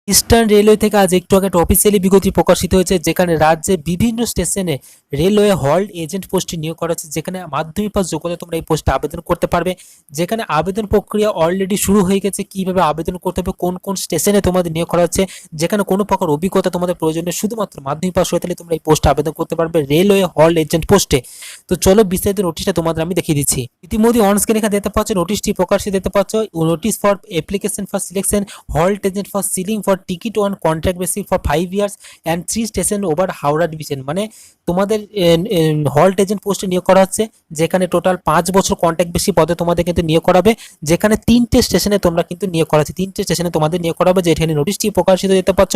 Eastern railway থেকে আজ একটু আগে একটা অফিসিয়ালি বিজ্ঞপ্তি প্রকাশিত হয়েছে, যেখানে রাজ্যে বিভিন্ন স্টেশনে রেলওয়ে হল্ট এজেন্ট পোস্টে নিয়োগ করা হচ্ছে, যেখানে মাধ্যমিক পাস যোগ্যতা তোমরা এই পোস্টে আবেদন করতে পারবে। যেখানে আবেদন প্রক্রিয়া অলরেডি শুরু হয়ে গেছে, কিভাবে আবেদন করতে হবে, কোন কোন স্টেশনে তোমাদের নিয়োগ করা হচ্ছে, যেখানে কোনো প্রকার অভিজ্ঞতা তোমাদের প্রয়োজন নেই, শুধুমাত্র মাধ্যমিক পাস হয়ে থাকলে তোমরা এই পোস্টে আবেদন করতে পারবে রেলওয়ে হল্ট এজেন্ট পোস্টে। তো চলো বিস্তারিত নোটিশটা তোমাদের আমি দেখিয়ে দিচ্ছি। ইতিমধ্যে অন স্ক্রিনে এখানে দেখতে পাচ্ছ নোটিশটি প্রকাশিত দেখতে পাচ্ছ, notice for application for selection halt agent for ceiling for ticket on contract basis for 5 years and 3 station over Howrah division. মানে তোমাদের হল্ট এজেন্ট পোস্টে নিয়োগ করা হচ্ছে, যেখানে টোটাল 5 বছর কন্ট্রাক্ট বেসি পদে তোমাদের কিন্তু নিয়োগ করাবে, যেখানে 3টে স্টেশনে তোমরা কিন্তু নিয়োগ করা হচ্ছে, 3টে স্টেশনে তোমাদের নিয়োগ করাবে। যেখানে নোটিশটি প্রকাশিত দেখতে পাচ্ছ,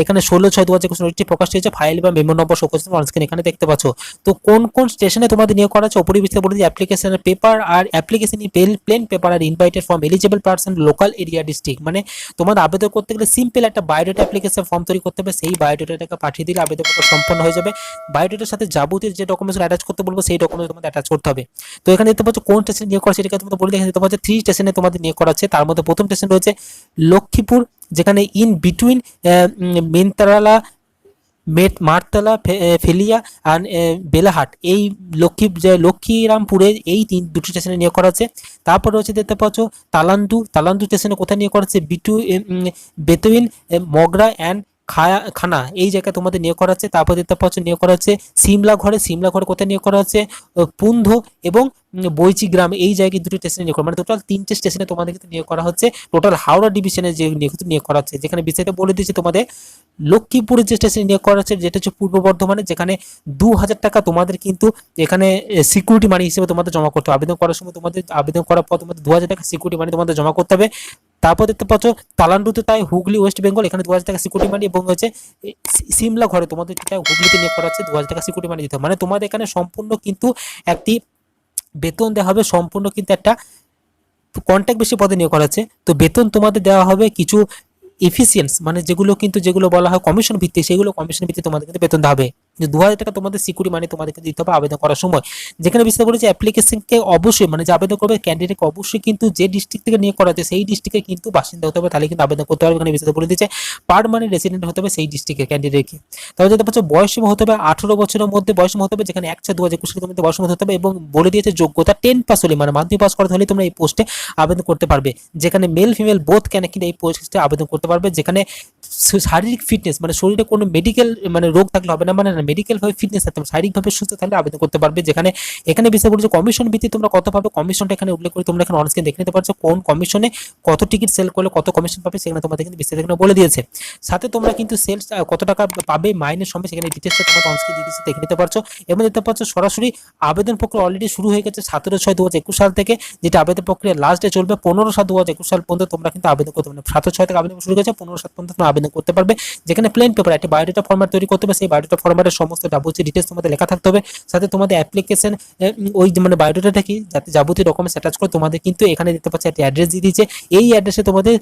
এখানে 16/6/2021 নোটিশটি প্রকাশিত হয়েছে, ফাইল বা মেমো নম্বর শো করছে অন স্ক্রিন এখানে দেখতে পাচ্ছ। তো কোন কোন স্টেশনে তোমাদের নিয়োগ করা হচ্ছে উপরে বিস্তারিত বলে দিই। অ্যাপ্লিকেশনের পেপার আর অ্যাপ্লিকেশন প্লেন পেপার আর invited from eligible person local area district. মানে তোমাদের আবেদন করতে গেলে সিম্পল একটা বায়োডাটা অ্যাপ্লিকেশন ফর্ম তৈরি করতে হবে, সেই বায়োডাটাটাকে পাঠিয়ে দিলে আবেদন সম্পন্ন হয়ে যাবে। বায়োডাটার সাথে যাবতীয় যে ডকুমেন্টস অ্যাটাচ করতে বলবো সেই ডকুমেন্টস তোমাদের অ্যাটাচ করতে হবে। তো এখানে দেখতে পাচ্ছ কোন স্টেশনে নিয়োগ করা সেটাকে তোমাদের বলে দেখতে পাচ্ছ 3 স্টেশনে তোমাদের নিয়োগ করা হচ্ছে। তার মধ্যে প্রথম স্টেশন রয়েছে লক্ষ্মীপুর, যেখানে ইন বিটুইন মেনতারালা মারতলা ফেলিয়া আর বেলাহাট, এই লক্ষ্মীরামপুরে এই দুটো স্টেশনে নিয়োগ করা হচ্ছে। তারপর রয়েছে দেখতে পাচ্ছ তালান্দু স্টেশনে কোথায় নিয়োগ করা হচ্ছে, বেতুইন মগরা অ্যান্ড খানা, এই জায়গায় তোমাদের নিয়োগ করা হচ্ছে। তারপর দেখতে পাচ্ছ নিয়োগ করা হচ্ছে সিমলা ঘরে কোথায় নিয়োগ করা হচ্ছে, পুন্ধ এবং বৈচি গ্রাম, এই জায়গায় দুটো স্টেশনে নিয়োগ করা, মানে টোটাল 3টে স্টেশনে তোমাদের কিন্তু নিয়োগ করা হচ্ছে। টোটাল হাওড়া ডিভিশনে যে নিয়োগ করা হচ্ছে, যেখানে বিস্তারিত বলে দিয়েছে তোমাদের লক্ষ্মীপুরের যে স্টেশনে নিয়োগ করা হচ্ছে, যেটা হচ্ছে পূর্ব বর্ধমানে, যেখানে 2000 টাকা তোমাদের কিন্তু এখানে সিকিউরিটি মানি হিসেবে তোমাদের জমা করতে হবে। আবেদন করার সময় তোমাদের আবেদন করার পর তোমাদের 2000 টাকা সিকিউরিটি মানি তোমাদের জমা করতে হবে। তারপর দেখতে পাচ্ছ তালান্ডুতে তাই হুগলি ওয়েস্ট বেঙ্গল, এখানে 2000 টাকা সিকিউরিটি মানি, এবং হচ্ছে সিমলা ঘরে তোমাদের যেটা হুগলিতে নিয়োগ করা হচ্ছে 2000 টাকা সিকিউরিটি মানি দিতে হবে। মানে তোমাদের এখানে সম্পূর্ণ কিন্তু একটি বেতন দেওয়া হবে, সম্পূর্ণ কিন্তু একটা কন্ট্রাক্ট বেশি পদে নিয়োগ করা হচ্ছে। তো বেতন তোমাদের দেওয়া হবে কিছু এফিসিয়েন্স, মানে যেগুলো বলা হয় কমিশন ভিত্তিক, সেগুলো কমিশন ভিত্তিক তোমাদের কিন্তু বেতন দেওয়া হবে। 2000 টাকা তোমাদের সিকিউরিটি মানি তোমাদেরকে দিতে হবে আবেদন করার সময়। যেখানে বিস্তারিত বলেছে অ্যাপ্লিকেশনকে অবশ্যই, মানে যে আবেদন করবে ক্যান্ডিডেটকে অবশ্যই কিন্তু যে ডিস্ট্রিক্ট থেকে নিয়োগ করা হচ্ছে সেই ডিস্ট্রিক্টে কিন্তু বাসিন্দা হতে হবে, তাহলে কিন্তু আবেদন করতে পারবে। এখানে বিস্তারিত বলে দিচ্ছে পার্মানেন্ট রেসিডেন্ট হতে হবে সেই ডিস্ট্রিক্টের ক্যান্ডিডেটকে। তাহলে দেখতে পাচ্ছ বয়সসীমা হতে হবে 18 বছরের মধ্যে বয়সসীমা হতে হবে, যেখানে 1/6/2021 এর মধ্যে বয়সসীমা হতে হবে, এবং বলে দিয়েছে যোগ্যতা 10 পাস হলে, মানে মাধ্যমিক পাস করতে হলে তোমরা এই পোস্টে আবেদন করতে পারবে। যেখানে মেল ফিমেল বোথ ক্যান কিন্তু এই পোস্টে আবেদন করতে পারবে। যেখানে শারীরিক ফিটনেস, মানে শরীরে কোনো মেডিকেল মানে রোগ থাকলে হবে না, মানে মেডিকেল ভাবে ফিটনেস থাকতে হবে, শারীরিকভাবে সুস্থ থাকলে আবেদন করতে পারবে। যেখানে এখানে বিষয় বলছে কমিশন ভিত্তিক তোমরা কত পাবে, কমিশনটা এখানে উল্লেখ করে তোমরা এখানে অনস্ক্রিন দেখে নিতে পারছো, কোন কমিশনে কত টিকিট সেল করলে কত কমিশন পাবে সেখানে তোমাদের কিন্তু বিস্তারিত এখানে বলে দিয়েছে। সাথে তোমরা কিন্তু সেলস কত টাকা পাবে মাইনের সময় সেখানে ডিটেলসটা তোমরা অনস্ক্রিন দিয়ে দিচ্ছে দেখে নিতে পারছো। এবং দেখতে পাচ্ছ সরাসরি আবেদন প্রক্রিয়া অলরেডি শুরু হয়ে গেছে 17/6/2021 সাল থেকে, যেটা আবেদন প্রক্রিয়া লাস্ট ডে চলবে 15/7/2021 সাল পর্যন্ত তোমরা কিন্তু আবেদন করতে পারবে। 7/6 থেকে আবেদন শুরু হয়েছে, 15/7 পর্যন্ত তোমরা আবেদন করতে পারবে। যেখানে প্লেন পেপার একটা বায়োডাটা ফরম্যাট তৈরি করতে হবে, সেই বায়োডাটা ফরম্যাটের সমস্ত যাবতীয় ডিটেলস তোমাদের লেখা থাকতে হবে। সাথে তোমাদের অ্যাপ্লিকেশন ওই মানে বায়োডাটাটা কি যাতে যাবতীয় ডকুমেন্টস অ্যাটাচ করে তোমাদের কিন্তু এখানে দিতে পারছে একটা অ্যাড্রেস দিয়ে দিয়েছে, এই অ্যাড্রেসে তোমাদের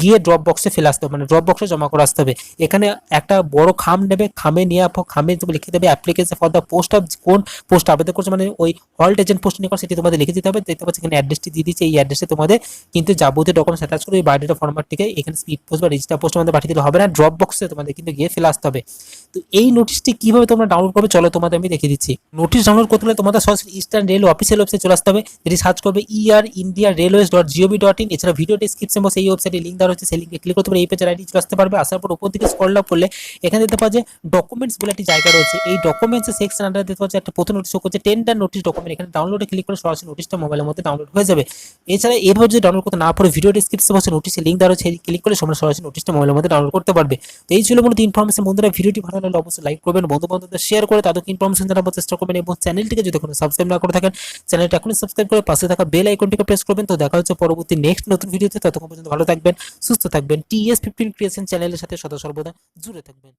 গিয়ে ড্রপ বক্সে ফেলে আসতে হবে, মানে ড্রপ বক্সে জমা করে আসতে হবে। এখানে একটা বড় খাম নেবে, খামে নেওয়ার পর খামে তুমি লিখে দেবে application for the post of, কোন পোস্ট আবেদন করছে, মানে ওই হল্ট এজেন্ট পোস্ট নিয়ে সেটি তোমাদের লিখে দিতে হবে। দেখতে পাচ্ছি এখানে অ্যাড্রেসটি দিয়ে দিচ্ছে, এই অ্যাড্রেসে তোমাদের কিন্তু যাবতীয় ডকুমেন্টস অ্যাটাচ করে ওই বায়োডাটা ফরম্যাটটিকে এখানে স্পিড পোস্ট বা রেজিস্টার পোস্ট আমাদের পাঠিয়ে দিলে হবে না, ড্রপ বক্সে তোমাদের কিন্তু গিয়ে ফেলে আসতে হবে। তো এই নোটিশটি কিভাবে তোমরা ডাউনলোড করবে চলো তোমাদের আমি দেখিয়ে দিচ্ছি। নোটিশ ডাউনলোড করতে হলে তোমাদের সরাসরি ইস্টার্ন রেল অফিসিয়াল ওয়েবসাইটে চলে আসতে হবে, যেটি সার্চ করবে ear.india.railways.gov.in। এছাড়া ভিডিও ডেসক্রিপশন বক্সে এই ওয়েবসাইটে লিংক দেওয়া রয়েছে, সেই লিংকে ক্লিক করতে পারবে, এই পেজের আইডি চলে আসতে পারবে। আসার পর উপর দিকে স্ক্রল আপ করলে এখানে দেখতে পাওয়া যায় ডকুমেন্টস বলে একটি জায়গা রয়েছে, এই ডকুমেন্টসের সেকশন আন্ডারে দেখতে পাচ্ছ একটা প্রথম নোটিশ শো করছে টেন্ডার নোটিশ ডকুমেন্ট, এখানে ডাউনলোডে ক্লিক করে সরাসরি নোটিশটা মোবাইলের মধ্যে ডাউনলোড হয়ে যাবে। এছাড়া এভাবে যদি ডাউনলোড করতে না পারো ভিডিও ডেসক্রিপশন বক্সে নোটিশের লিংক দেওয়া রয়েছে, ক্লিক করে তোমরা সরাসরি নোটিশটা মোবাইলের মধ্যে ডাউনলোড করতে পারবে। তো এই ছিল মূলত ইনফরমেশন। বন্ধুরা ভিডিওটি ভালো লাগলে অবশ্যই লাইক করবেন, বন্ধু বান্ধবদের শেয়ার করে তাদেরকে ইনফরমেশন জানাবার চেষ্টা করবেন, এবং চ্যানেলটিকে যদি এখনো সাবস্ক্রাইব না করে থাকেন চ্যানেলটা এখনই সাবস্ক্রাইব করে পাশে থাকা বেল আইকনটিকে প্রেস করবেন। তো দেখা হচ্ছে পরবর্তী নেক্সট নতুন ভিডিওতে, ততক্ষণ পর্যন্ত ভালো থাকবেন, সুস্থ থাকবেন। TS15 ক্রিয়েশন চ্যানেলের সাথে সদা সর্বদা জুড়ে থাকবেন।